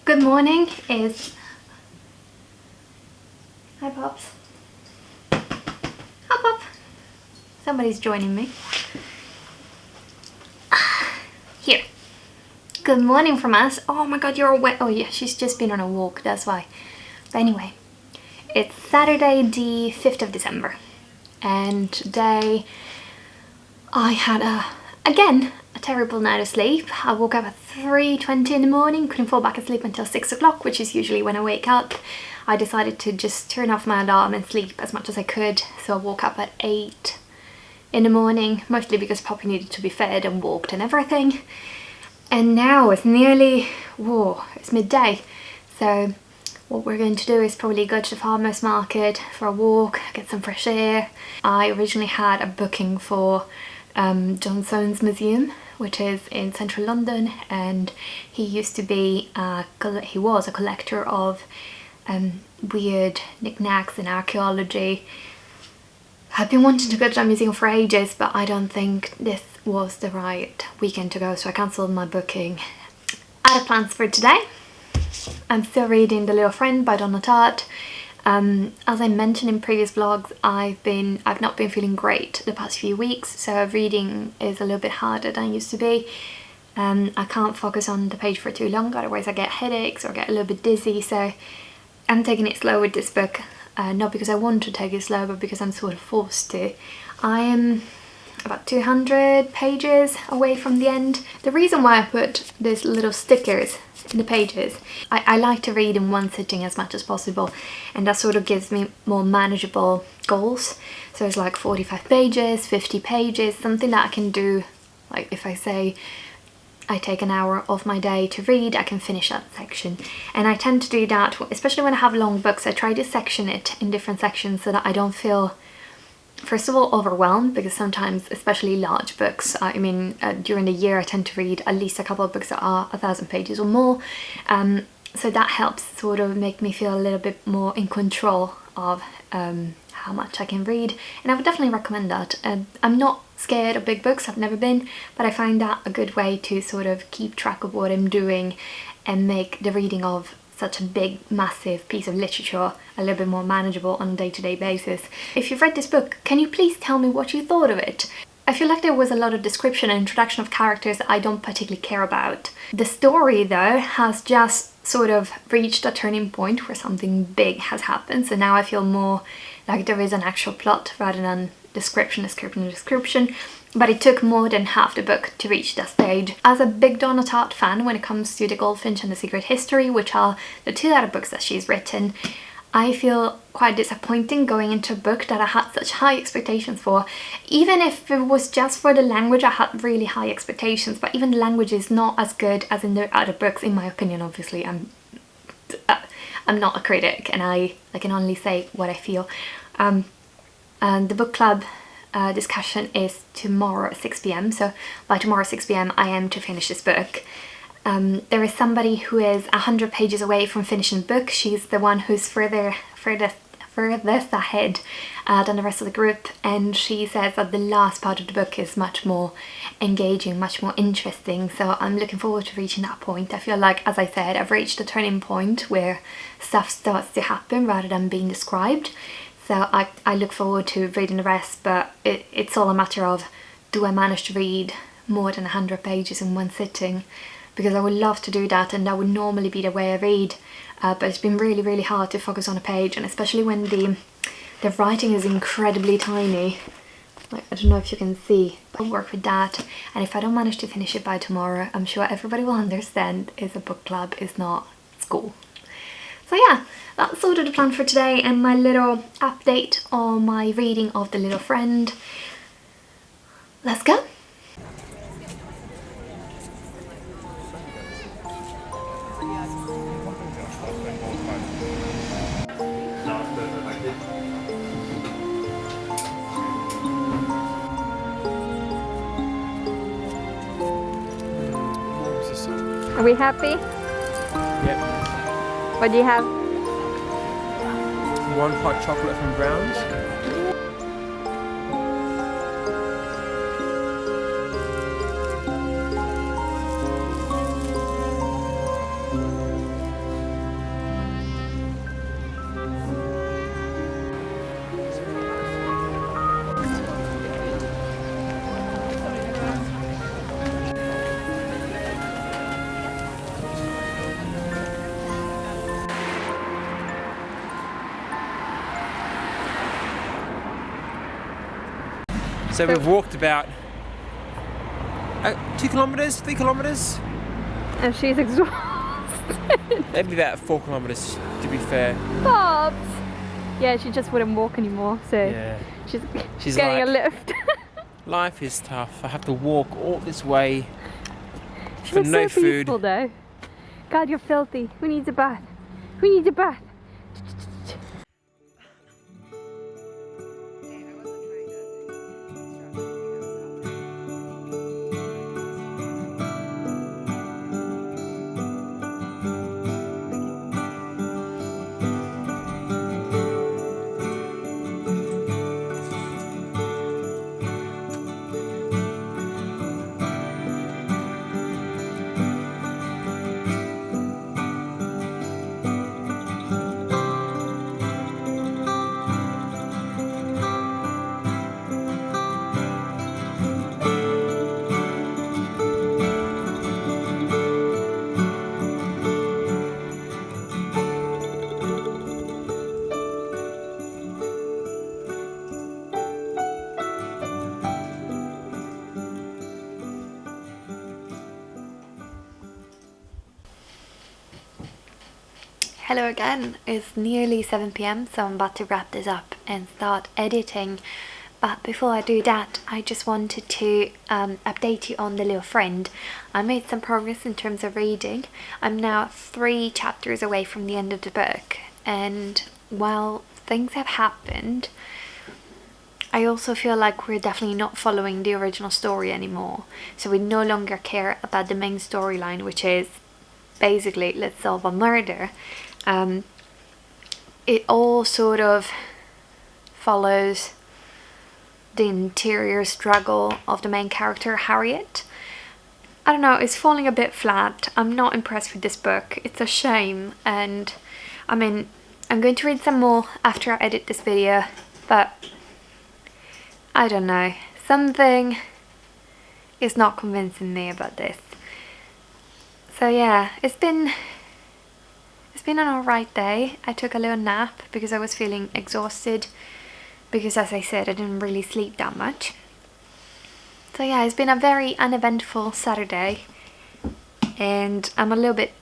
Good morning is... Hi Pops. Hi Pop. Somebody's joining me. Here. Good morning from us. Oh my god, you're awake. Oh yeah, she's just been on a walk, that's why. But anyway, it's Saturday the 5th of December. And today I had again, a terrible night of sleep. I woke up at 3:20 in the morning, couldn't fall back asleep until 6 o'clock, which is usually when I wake up. I decided to just turn off my alarm and sleep as much as I could, so I woke up at 8 in the morning, mostly because Poppy needed to be fed and walked and everything. And now it's nearly, it's midday. So what we're going to do is probably go to the farmer's market for a walk, get some fresh air. I originally had a booking for John Soane's museum, which is in central London, and he used to be he was a collector of weird knickknacks and archaeology. I've been wanting to go to that museum for ages, but I don't think this was the right weekend to go, so I cancelled my booking. I had plans for today. I'm still reading The Little Friend by Donna Tartt. As I mentioned in previous vlogs, I've not been feeling great the past few weeks, so reading is a little bit harder than it used to be. I can't focus on the page for too long, otherwise I get headaches or get a little bit dizzy, so I'm taking it slow with this book. Not because I want to take it slow, but because I'm sort of forced to. I am about 200 pages away from the end. The reason why I put these little stickers in the pages, I like to read in one sitting as much as possible, and that sort of gives me more manageable goals. So it's like 45 pages, 50 pages, something that I can do. Like if I say I take an hour of my day to read, I can finish that section. And I tend to do that, especially when I have long books. I try to section it in different sections so that I don't feel, first of all, overwhelmed, because sometimes, especially large books, during the year I tend to read at least a couple of books that are 1,000 pages or more. So that helps sort of make me feel a little bit more in control of how much I can read, and I would definitely recommend that. I'm not scared of big books, I've never been, but I find that a good way to sort of keep track of what I'm doing and make the reading of such a big, massive piece of literature a little bit more manageable on a day-to-day basis. If you've read this book, can you please tell me what you thought of it? I feel like there was a lot of description and introduction of characters that I don't particularly care about. The story, though, has just sort of reached a turning point where something big has happened, so now I feel more like there is an actual plot rather than description. But it took more than half the book to reach that stage. As a big Donna Tartt fan when it comes to The Goldfinch and The Secret History, which are the two other books that she's written, I feel quite disappointing going into a book that I had such high expectations for. Even if it was just for the language, I had really high expectations, but even the language is not as good as in the other books, in my opinion. Obviously, I'm not a critic, and I can only say what I feel. And the book club discussion is tomorrow at 6 p.m, so by tomorrow 6 p.m. I am to finish this book. There is somebody who is 100 pages away from finishing the book. She's the one who's furthest ahead than the rest of the group, and she says that the last part of the book is much more engaging, much more interesting, so I'm looking forward to reaching that point. I feel like, as I said, I've reached a turning point where stuff starts to happen rather than being described. So I look forward to reading the rest, but it's all a matter of, do I manage to read more than 100 pages in one sitting? Because I would love to do that, and that would normally be the way I read, but it's been really, really hard to focus on a page, and especially when the writing is incredibly tiny. Like, I don't know if you can see, but I'll work with that, and if I don't manage to finish it by tomorrow, I'm sure everybody will understand it's a book club, it's not school. So yeah, that's sort of the plan for today and my little update on my reading of The Little Friend. Let's go! Are we happy? Yep. What do you have? One hot chocolate from Brown's. So we've walked about 2 kilometres, 3 kilometres. And she's exhausted. Maybe about 4 kilometres, to be fair. Pops! Yeah, she just wouldn't walk anymore, so Yeah. she's getting like, a lift. Life is tough. I have to walk all this way She for looks no so food. peaceful though. God, you're filthy. Who needs a bath? Who needs a bath? Hello again, it's nearly 7 p.m, so I'm about to wrap this up and start editing. But before I do that, I just wanted to update you on the little friend. I made some progress in terms of reading. I'm now 3 chapters away from the end of the book, and while things have happened, I also feel like we're definitely not following the original story anymore. So we no longer care about the main storyline, which is basically let's solve a murder. It all sort of follows the interior struggle of the main character, Harriet. I don't know, it's falling a bit flat. I'm not impressed with this book. It's a shame, and I mean, I'm going to read some more after I edit this video, but I don't know. Something is not convincing me about this. So yeah, it's been an alright day. I took a little nap because I was feeling exhausted because, as I said, I didn't really sleep that much. So yeah, it's been a very uneventful Saturday, and I'm a little bit...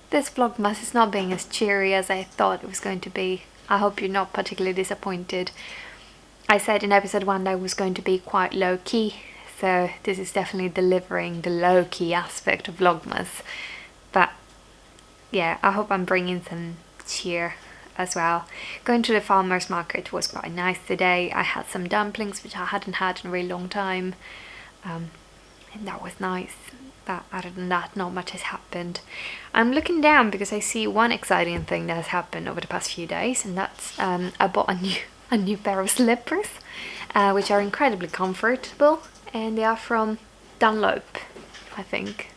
This Vlogmas is not being as cheery as I thought it was going to be. I hope you're not particularly disappointed. I said in episode 1 that I was going to be quite low-key, so this is definitely delivering the low-key aspect of Vlogmas. But yeah, I hope I'm bringing some cheer as well. Going to the farmer's market was quite nice today. I had some dumplings, which I hadn't had in a really long time, and that was nice. But other than that, not much has happened. I'm looking down because I see one exciting thing that has happened over the past few days, and that's I bought a new pair of slippers, which are incredibly comfortable, and they are from Dunlop, I think.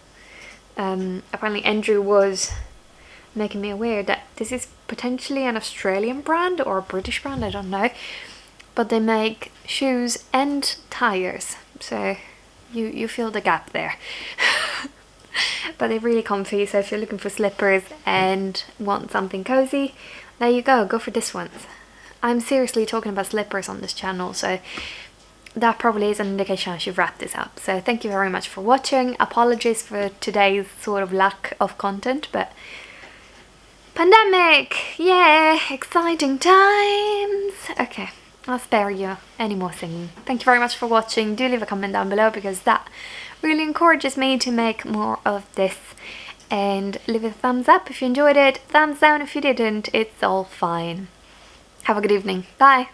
Apparently Andrew was making me aware that this is potentially an Australian brand or a British brand, I don't know, but they make shoes and tires, so you feel the gap there. But they're really comfy, so if you're looking for slippers and want something cozy, there you go for this one. I'm seriously talking about slippers on this channel, so that probably is an indication I should wrap this up. So thank you very much for watching. Apologies for today's sort of lack of content, but pandemic! Yeah, exciting times! Okay, I'll spare you any more singing. Thank you very much for watching. Do leave a comment down below because that really encourages me to make more of this. And leave a thumbs up if you enjoyed it, thumbs down if you didn't. It's all fine. Have a good evening. Bye!